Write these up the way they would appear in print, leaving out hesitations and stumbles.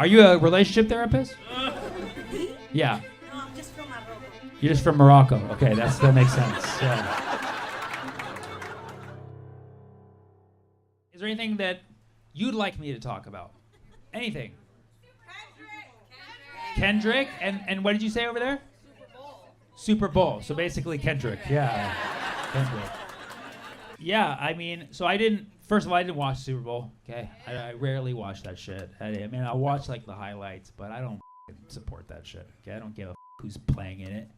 Are you a relationship therapist? Yeah. No, I'm just from Morocco. You're just from Morocco. Okay, that makes sense. Yeah. Is there anything that you'd like me to talk about? Anything? Kendrick? And what did you say over there? Super Bowl. So basically Kendrick. Yeah. Kendrick. Yeah, I mean, so first of all, I didn't watch Super Bowl. Okay. I rarely watch that shit. I mean, I watch like the highlights, but I don't support that shit. Okay. I don't give a who's playing in it.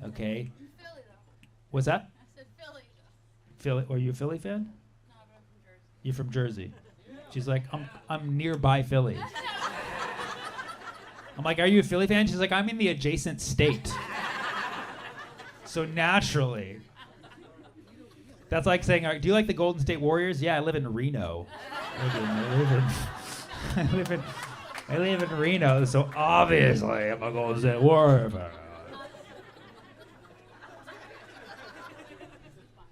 Okay. Philly, though. What's that? I said Philly. Philly? Are you a Philly fan? No, but I'm from Jersey. You're from Jersey. She's like, I'm nearby Philly. I'm like, are you a Philly fan? She's like, I'm in the adjacent state. So naturally. That's like saying, do you like the Golden State Warriors? Yeah, I live in Reno. I live in Reno, so obviously I'm a Golden State Warrior fan.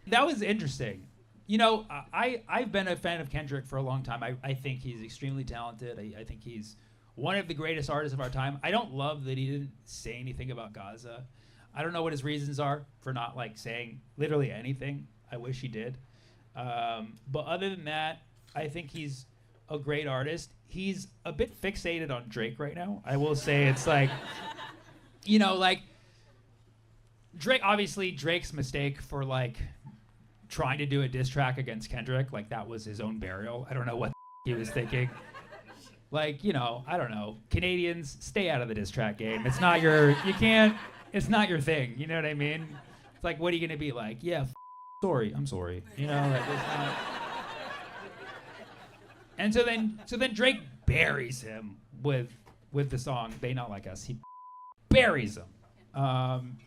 That was interesting. You know, I've been a fan of Kendrick for a long time. I think he's extremely talented. I think he's one of the greatest artists of our time. I don't love that he didn't say anything about Gaza. I don't know what his reasons are for not like saying literally anything. I wish he did. But other than that, I think he's a great artist. He's a bit fixated on Drake right now. I will say it's like, you know, like Drake, obviously Drake's mistake for like trying to do a diss track against Kendrick, like that was his own burial. I don't know what he was thinking. Like, you know, I don't know. Canadians, stay out of the diss track game. It's not your thing. You know what I mean? It's like, what are you going to be like? Yeah, sorry, I'm sorry. You know, like it's not. And so then Drake buries him with the song "They Not Like Us." He buries him.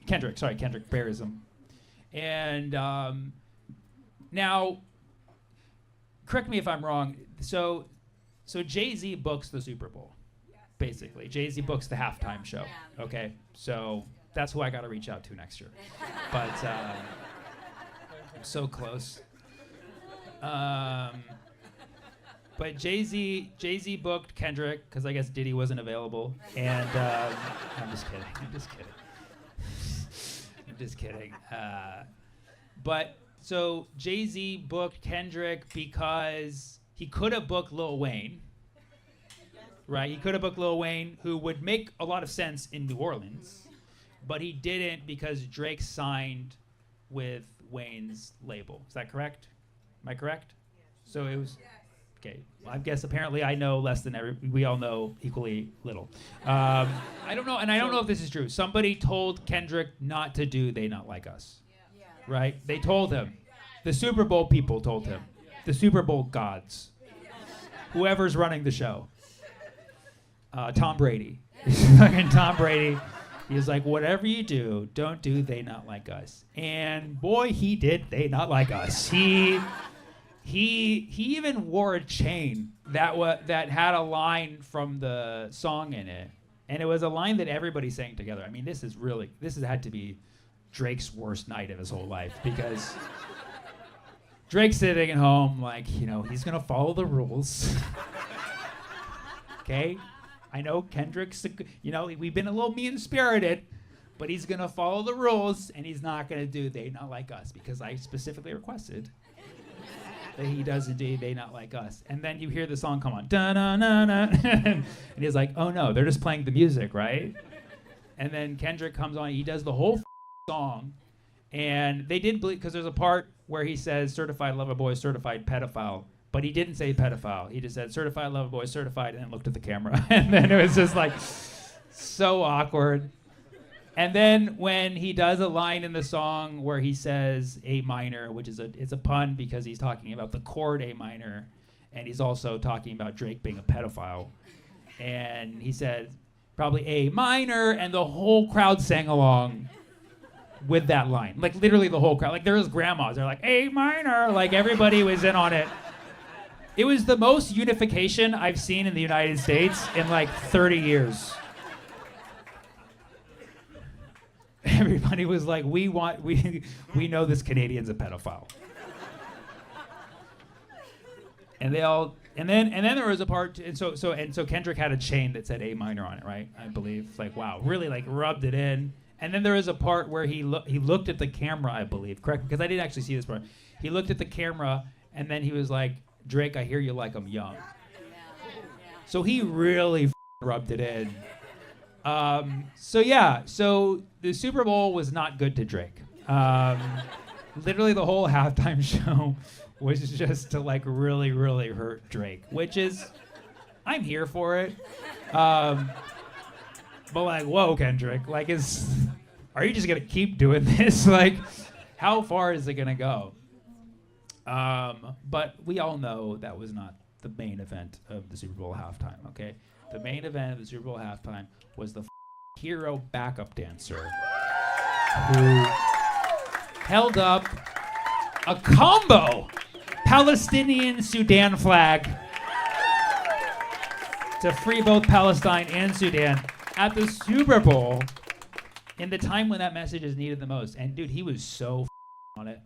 Kendrick buries him. And now, correct me if I'm wrong. So Jay-Z books the Super Bowl, basically. Jay-Z books the halftime show. Okay, so that's who I got to reach out to next year. But I'm so close. But Jay-Z booked Kendrick because I guess Diddy wasn't available, and I'm just kidding. But so Jay-Z booked Kendrick because he could have booked Lil Wayne, right? He could have booked Lil Wayne, who would make a lot of sense in New Orleans, but he didn't because Drake signed with Wayne's label. Is that correct? Am I correct? So it was. Okay, well, I guess apparently I know less than we all know equally little. I don't know, and I don't know if this is true. Somebody told Kendrick not to do "They Not Like Us," right? They told him. The Super Bowl people told him. The Super Bowl gods. Whoever's running the show. Tom Brady. Fucking Tom Brady. He was like, whatever you do, don't do "They Not Like Us." And boy, he did "They Not Like Us." He even wore a chain that had a line from the song in it, and it was a line that everybody sang together. I mean, this has had to be Drake's worst night of his whole life, because Drake's sitting at home like, you know, he's gonna follow the rules. Okay, I know Kendrick's, you know, we've been a little mean-spirited, but he's gonna follow the rules, and he's not gonna do "They Not Like Us" because I specifically requested that he does indeed "They Not Like Us." And then you hear the song come on, da-na-na-na, and he's like, oh no, they're just playing the music, right? And then Kendrick comes on, he does the whole song, and they did believe, because there's a part where he says certified lover boy, certified pedophile, but he didn't say pedophile. He just said certified lover boy, certified, and then looked at the camera. And then it was just like so awkward. And then when he does a line in the song where he says A minor, which is it's a pun because he's talking about the chord A minor, and he's also talking about Drake being a pedophile. And he said probably A minor, and the whole crowd sang along with that line. Like literally the whole crowd. Like there was grandmas, they're like A minor, like everybody was in on it. It was the most unification I've seen in the United States in like 30 years. Everybody was like, we know this Canadian's a pedophile. And they all And then there was a part, and so Kendrick had a chain that said A minor on it, right? I believe. It's like, wow, really like rubbed it in. And then there was a part where he looked at the camera, I believe, correct? Because I didn't actually see this part. He looked at the camera, and then he was like, Drake, I hear you like I'm young. So he really rubbed it in. So the Super Bowl was not good to Drake. Literally the whole halftime show was just to like really, really hurt Drake, which is, I'm here for it. But like, whoa, Kendrick, like, are you just gonna keep doing this? Like, how far is it gonna go? But we all know that was not the main event of the Super Bowl halftime, okay? The main event of the Super Bowl halftime was the hero backup dancer who held up a combo Palestinian Sudan flag to free both Palestine and Sudan at the Super Bowl in the time when that message is needed the most. And dude, he was so on it.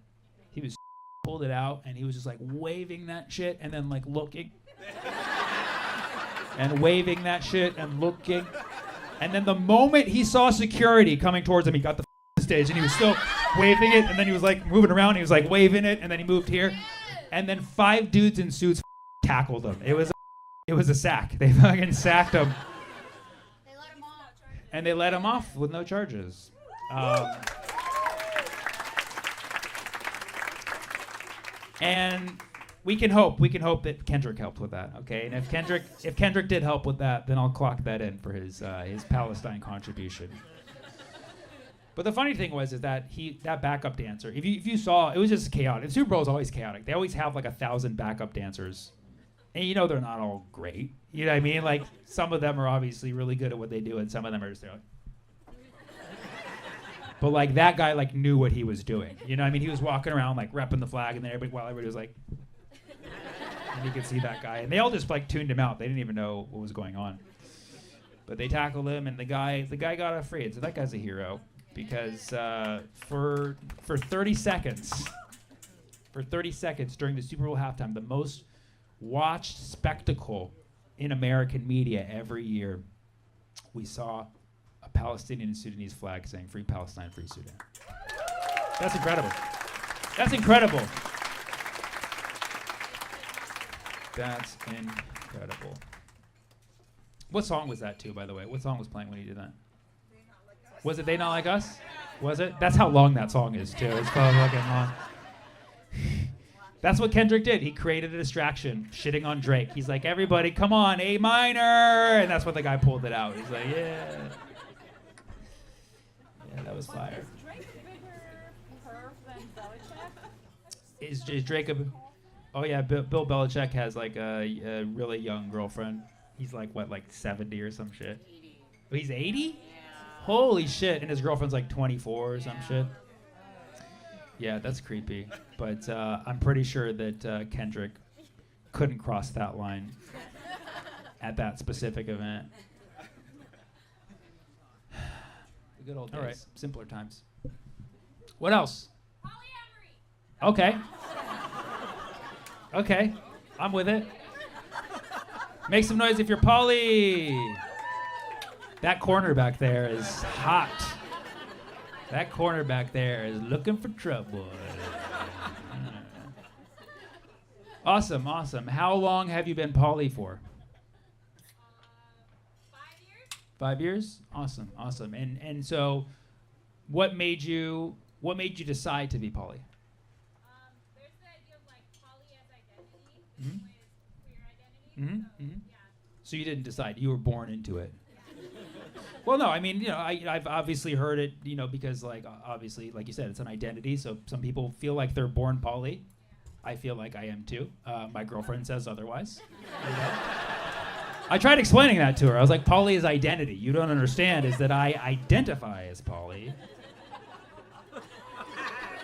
He was pulled it out and he was just like waving that shit and then like looking and waving that shit and looking. And then the moment he saw security coming towards him, he got the stage and he was still waving it, and then he was like moving around, he was like waving it, and then he moved here. And then 5 dudes in suits tackled him. It was a sack. They fucking sacked him. They let him off. And they let him off with no charges. And we can hope that Kendrick helped with that, okay? And if Kendrick did help with that, then I'll clock that in for his Palestine contribution. But the funny thing was that that backup dancer, if you saw, it was just chaotic. Super Bowl is always chaotic. They always have like 1,000 backup dancers, and you know they're not all great. You know what I mean? Like some of them are obviously really good at what they do, and some of them are just there. But like that guy like knew what he was doing. You know what I mean? He was walking around like repping the flag, and then everybody was like, and you could see that guy, and they all just like tuned him out. They didn't even know what was going on. But they tackled him, and the guy got afraid. So that guy's a hero. Because for 30 seconds during the Super Bowl halftime, the most watched spectacle in American media every year, we saw a Palestinian and Sudanese flag saying "Free Palestine, Free Sudan." That's incredible. That's incredible. That's incredible. What song was that too, by the way? What song was playing when he did that? Was it They Not Like Us? Was it? That's how long that song is, too. It's probably fucking long. That's what Kendrick did. He created a distraction, shitting on Drake. He's like, everybody, come on, A minor. And that's when the guy pulled it out. He's like, yeah. Yeah, that was fire. Is Drake bigger perv than Belichick? Is Drake a... Oh, yeah, Bill Belichick has, like, a really young girlfriend. He's, like, what, like 70 or some shit? 80. Oh, he's 80? Yeah. Holy shit. And his girlfriend's like 24 or some shit. Yeah, that's creepy. But I'm pretty sure that Kendrick couldn't cross that line at that specific event. The good old days. All right. Simpler times. What else? Polyamory. Okay. Okay. I'm with it. Make some noise if you're poly. That corner back there is hot. That corner back there is looking for trouble. Awesome, awesome. How long have you been poly for? 5 years. 5 years? Awesome, awesome. And so, what made you decide to be poly? There's the idea of like poly as identity, Mhm. with queer identity. Mhm, mhm. Yeah. So you didn't decide. You were born into it. Well, no, I mean, you know, I've obviously heard it, you know, because like obviously, like you said, it's an identity. So some people feel like they're born poly. I feel like I am too. My girlfriend says otherwise. You know? I tried explaining that to her. I was like, poly is identity. You don't understand is that I identify as poly.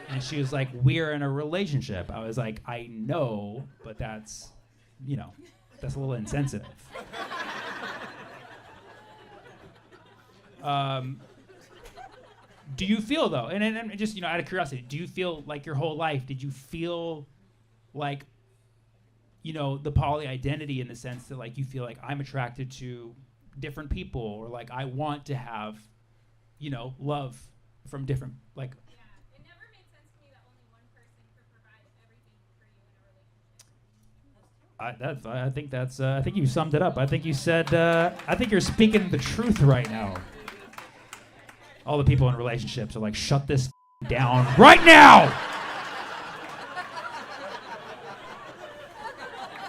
And she was like, we're in a relationship. I was like, I know, but that's, you know, that's a little insensitive. Do you feel though, and just, you know, out of curiosity, do you feel like your whole life, did you feel like the poly identity in the sense that like you feel like I'm attracted to different people, or like I want to have, love from different like. Yeah, it never made sense to me that only one person could provide everything for you in a relationship. I think you summed it up. I think you said. I think you're speaking the truth right now. All the people in relationships are like, shut this down right now.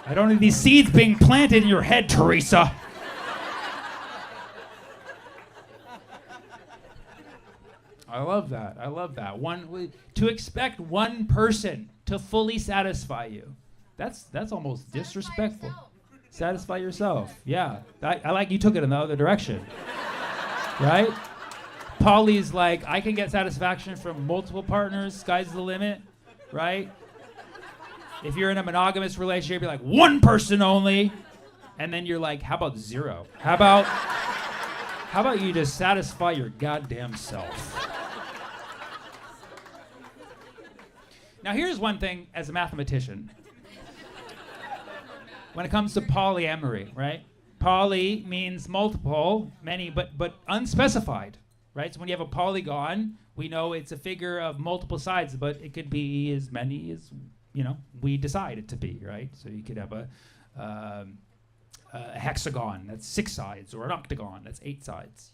I don't need these seeds being planted in your head, Teresa. I love that. To expect one person to fully satisfy you. That's almost disrespectful. Satisfy yourself. Yeah. I like you took it in the other direction. Right? Polly's like, I can get satisfaction from multiple partners. Sky's the limit. Right? If you're in a monogamous relationship, you're like, one person only. And then you're like, how about zero? How about you just satisfy your goddamn self? Now, here's one thing as a mathematician. When it comes to polyamory, right? Poly means multiple, many, but unspecified, right? So when you have a polygon, we know it's a figure of multiple sides, but it could be as many as, we decide it to be, right? So you could have a hexagon, that's 6 sides, or an octagon, that's 8 sides,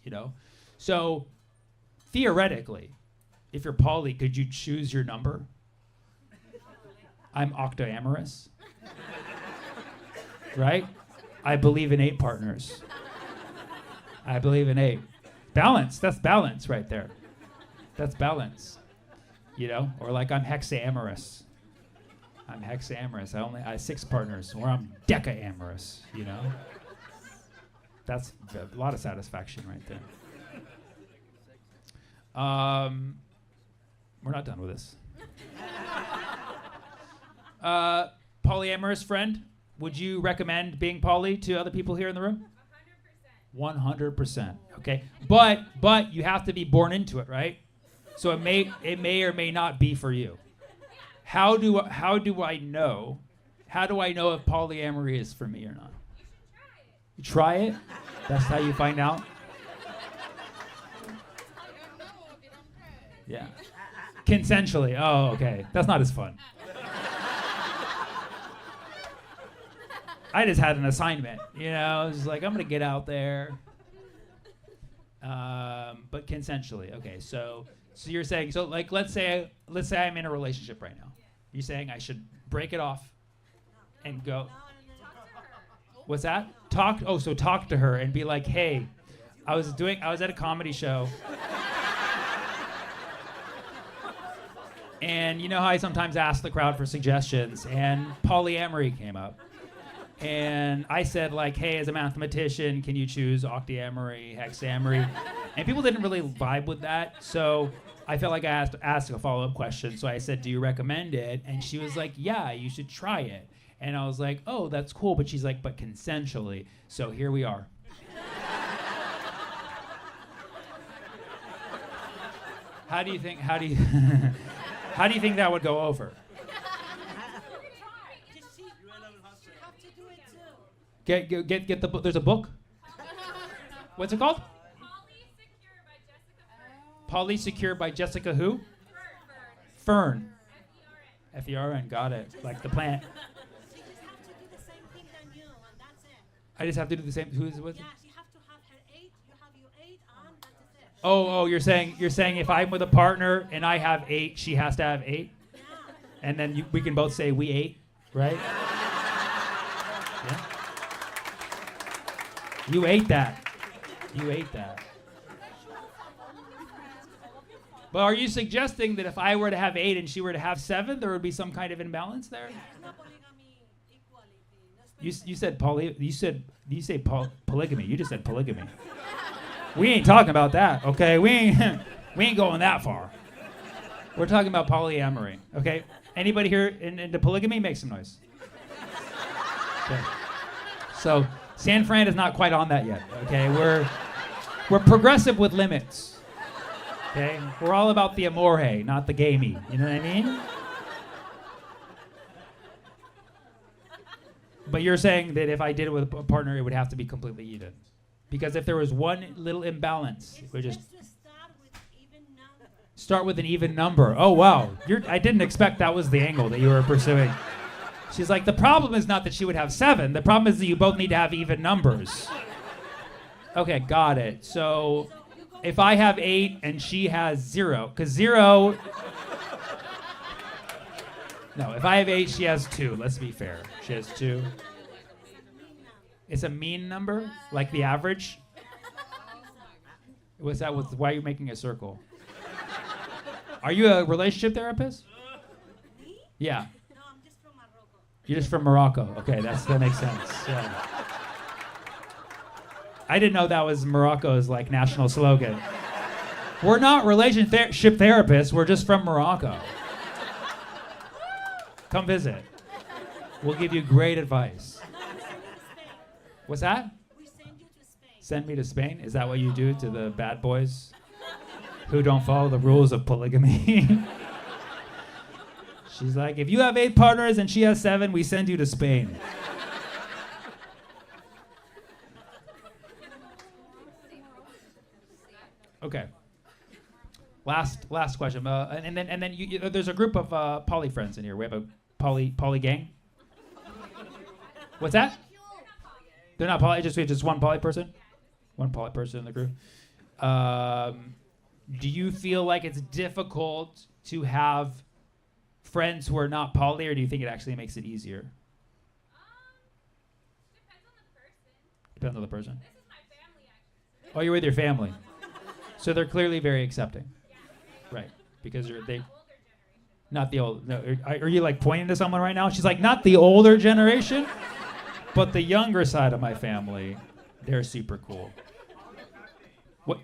So theoretically, if you're poly, could you choose your number? I'm octoamorous. Right? I believe in 8 partners. I believe in 8. Balance, that's balance right there. That's balance. Or like I'm hexaamorous. I have 6 partners, or I'm decaamorous, That's a lot of satisfaction right there. We're not done with this. Polyamorous friend, would you recommend being poly to other people here in the room? 100%. 100%. Okay, but you have to be born into it, right? So it may or may not be for you. How do I know? How do I know if polyamory is for me or not? You try it. That's how you find out. Yeah. Consensually. Oh, okay. That's not as fun. I just had an assignment, I was like, I'm gonna get out there, but consensually. Okay, so you're saying, so like, let's say I'm in a relationship right now. You're saying I should break it off and go. What's that? Talk to her and be like, hey, I was at a comedy show. And you know how I sometimes ask the crowd for suggestions, and polyamory came up. And I said, like, hey, as a mathematician, can you choose octamory, hexamory? And people didn't really vibe with that. So I felt like I asked a follow-up question. So I said, do you recommend it? And she was like, yeah, you should try it. And I was like, oh, that's cool. But she's like, but consensually. So here we are. How do you think that would go over? Get the book. There's a book. What's it called? Polly Secure by Jessica who? Fern. F-E-R-N. Got it. Like the plant. She just have to do the same thing than you, and that's it. I just have to do the same. Who is it with? Yeah, she have to have her 8. You have your 8, and that's it. Oh, you're saying if I'm with a partner and I have 8, she has to have 8, Yeah. and then we can both say we ate, right? Yeah. You ate that. But are you suggesting that if I were to have 8 and she were to have 7, there would be some kind of imbalance there? It's not polygamy, equality. You said polygamy. You just said polygamy. We ain't talking about that, okay? We ain't going that far. We're talking about polyamory, okay? Anybody here into polygamy? Make some noise. Okay. So San Fran is not quite on that yet, okay? We're progressive with limits. Okay? We're all about the amore, not the gamey. You know what I mean? But you're saying that if I did it with a partner, it would have to be completely even. Because if there was one little imbalance, it would just Let's just start with even number. start with an even number. Oh, wow. I didn't expect that was the angle that you were pursuing. She's like, the problem is not that she would have 7. The problem is that you both need to have even numbers. Okay, got it. So if I have 8 and she has 0, because 0... No, if I have 8, she has 2. Let's be fair. She has 2. It's a mean number, like the average. What's that? Why are you making a circle? Are you a relationship therapist? Me? Yeah. No, I'm just from Morocco. You're just from Morocco. Okay, that makes sense. Yeah. I didn't know that was Morocco's like national slogan. We're not relationship therapists. We're just from Morocco. Come visit. We'll give you great advice. No, we send you to Spain. What's that? We send you to Spain. Send me to Spain? Is that what you do to the bad boys who don't follow the rules of polygamy? She's like, if you have 8 partners and she has 7, we send you to Spain. Okay. Last question. And then there's a group of poly friends in here. We have a poly gang. What's that? They're not poly. We have just one poly person. One poly person in the group. Do you feel like it's difficult to have friends who are not poly, or do you think it actually makes it easier? Depends on the person. Depends on the person. This is my family, actually. Oh, you're with your family. So they're clearly very accepting. Right. Because they Older generation. not the old. No, are you like pointing to someone right now? She's like, not the older generation, but the younger side of my family. They're super cool. What?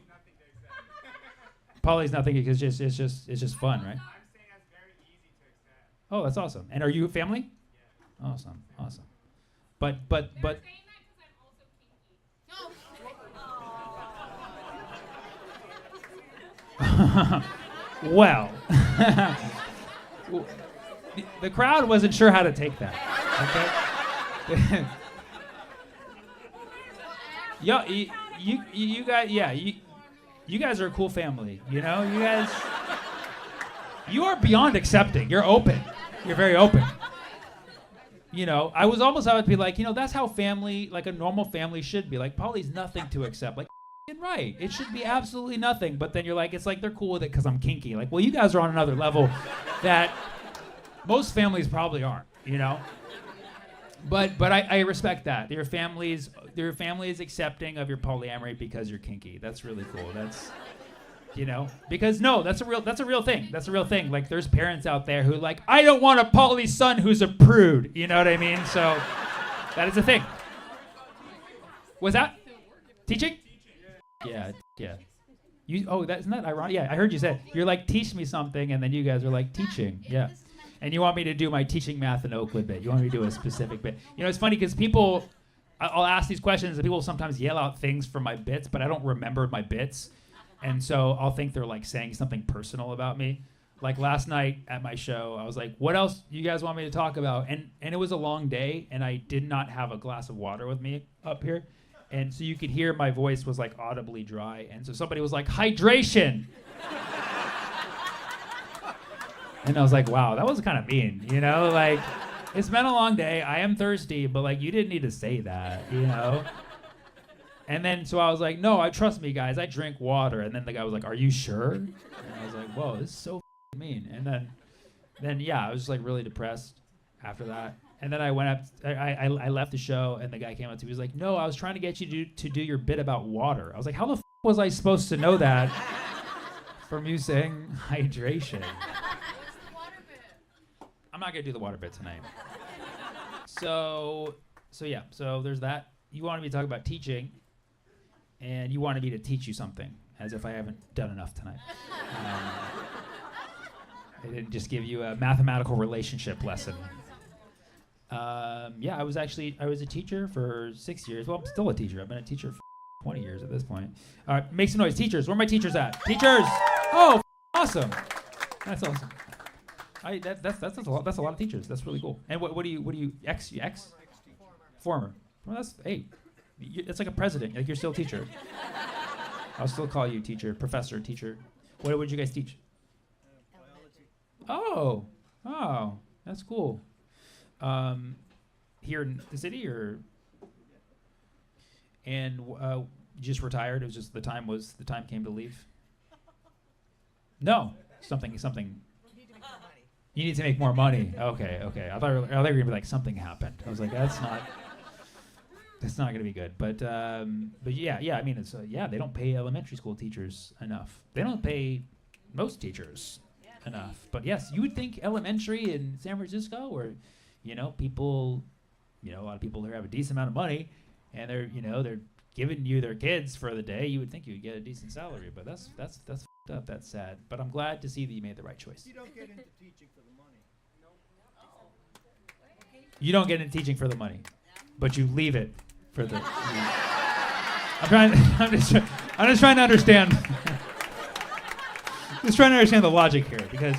Poly's nothing because it's just fun, right? I'm saying that's very easy to accept. Oh, that's awesome. And are you family? Yeah. Awesome. But They're saying that because I'm also kinky. well, the crowd wasn't sure how to take that. Okay. Yeah, you guys, yeah, you guys are a cool family. You know, you are beyond accepting. You're open. You're very open. You know, I was almost about to be like, that's how family, like a normal family should be. Like, Polly's nothing to accept. Like, right. It should be absolutely nothing. But then you're like, it's like they're cool with it because I'm kinky. Like, well, you guys are on another level that most families probably aren't, But I respect that. Your family is accepting of your polyamory because you're kinky. That's really cool. That's because no, that's a real thing. That's a real thing. Like there's parents out there who like, I don't want a poly son who's a prude. You know what I mean? So that is a thing. Was that teaching? Yeah. That's not ironic. Yeah, I heard you said you're like teach me something, and then you guys are like teaching. Yeah. And you want me to do my teaching math in Oakland bit. You want me to do a specific bit. It's funny because I'll ask these questions and people sometimes yell out things from my bits, but I don't remember my bits. And so I'll think they're like saying something personal about me. Like last night at my show, I was like, what else you guys want me to talk about? And it was a long day and I did not have a glass of water with me up here. And so you could hear my voice was like audibly dry. And so somebody was like, hydration. And I was like, wow, that was kind of mean, like it's been a long day. I am thirsty, but like you didn't need to say that, And then so I was like, no, trust me, guys, I drink water. And then the guy was like, are you sure? And I was like, whoa, this is so mean. And then yeah, I was just like really depressed after that. And then I went up, I left the show, and the guy came up to me. He was like, no, I was trying to get you to do your bit about water. I was like, how the was I supposed to know that from you saying hydration? I'm not gonna do the water bit tonight. So yeah. So there's that. You wanted me to talk about teaching, and you wanted me to teach you something, as if I haven't done enough tonight. I didn't just give you a mathematical relationship lesson. Yeah, I was a teacher for 6 years. Well, I'm still a teacher. I've been a teacher for 20 years at this point. All right, make some noise, teachers. Where are my teachers at? Teachers! Oh, awesome. That's awesome. That's a lot of teachers. That's really cool. And what do you X? Former. Well, that's, hey, it's like a president. Like, you're still a teacher. I'll still call you teacher, professor, teacher. What would you guys teach? Biology. Oh, that's cool. Here in the city, or? And you just retired? It was just the time came to leave? No, something. You need to make more money. Okay. I thought you were gonna be like, something happened. I was like, that's not gonna be good. But yeah. I mean, it's they don't pay elementary school teachers enough. They don't pay most teachers enough. But yes, you would think elementary in San Francisco, or people, a lot of people there have a decent amount of money, and they're giving you their kids for the day. You would think you would get a decent salary, but that's f***ed up. That's sad. But I'm glad to see that you made the right choice. You don't get into teaching for the money. You don't get into teaching for the money, but you leave it for the. I'm just trying to understand. Just trying to understand the logic here, because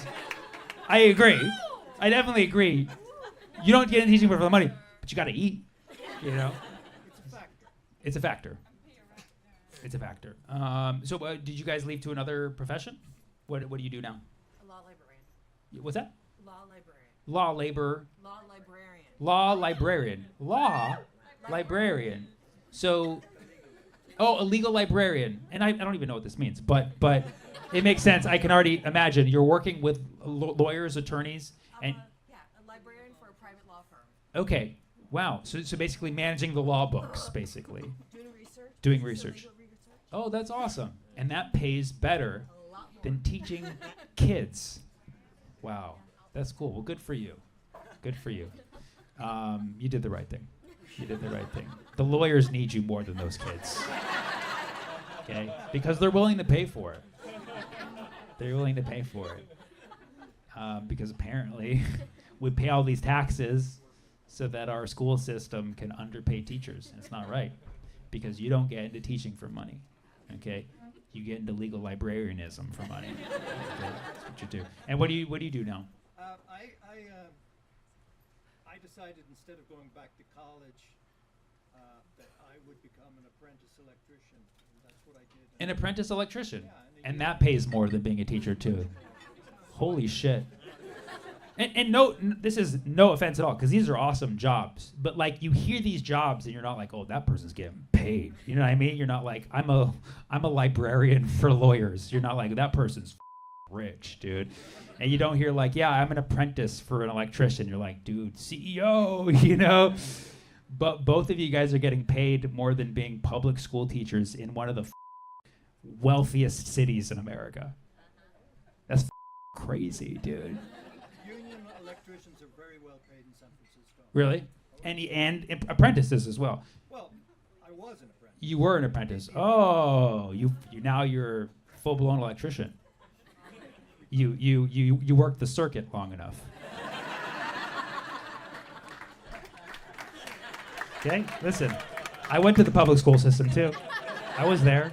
I agree. I definitely agree. You don't get into teaching for the money, but you got to eat. It's a factor. It's a factor. So did you guys leave to another profession? What do you do now? A law librarian. What's that? Law librarian. Law labor. Law librarian. Law librarian. Law librarian. So, a legal librarian. And I don't even know what this means, but it makes sense. I can already imagine you're working with lawyers, attorneys, and a librarian for a private law firm. okay. Wow. So basically managing the law books, basically. Doing research. Doing research. Legal research. Oh, that's awesome. And that pays better A lot more. than teaching kids. Wow. That's cool. Well, good for you. Good for you. You did the right thing. You did the right thing. The lawyers need you more than those kids. Okay? Because they're willing to pay for it. They're willing to pay for it. Because apparently we pay all these taxes so that our school system can underpay teachers. And it's not right. Because you don't get into teaching for money. Okay? You get into legal librarianism for money. Okay? That's what you do. And what do you do now? I decided instead of going back to college that I would become an apprentice electrician. And that's what I did. An apprentice electrician. Yeah, And that pays more than being a teacher too. Holy shit. And no, this is no offense at all, because these are awesome jobs. But like, you hear these jobs and you're not like, oh, that person's getting paid. You know what I mean? You're not like, I'm a librarian for lawyers. You're not like, that person's rich, dude. And you don't hear like, yeah, I'm an apprentice for an electrician. You're like, dude, CEO, But both of you guys are getting paid more than being public school teachers in one of the wealthiest cities in America. That's crazy, dude. Union electricians are very well paid in San Francisco. Really? And apprentices as well. Well, I was an apprentice. You were an apprentice. Oh, you now you're full-blown electrician. You worked the circuit long enough. Okay, listen. I went to the public school system too. I was there.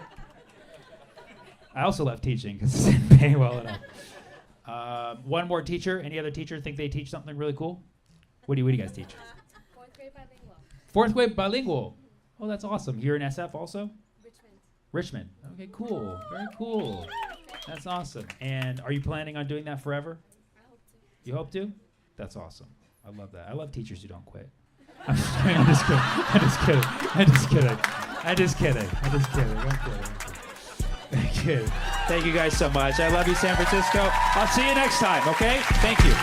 I also left teaching because it didn't pay well enough. One more teacher. Any other teacher think they teach something really cool? What do you guys teach? Fourth grade bilingual. Fourth grade bilingual. Oh, that's awesome. You're in SF also? Richmond. Richmond. Okay, cool. Very cool. That's awesome. And are you planning on doing that forever? I hope to. You hope to? That's awesome. I love that. I love teachers who don't quit. I'm just kidding. Thank you. Thank you guys so much. I love you, San Francisco. I'll see you next time, okay? Thank you.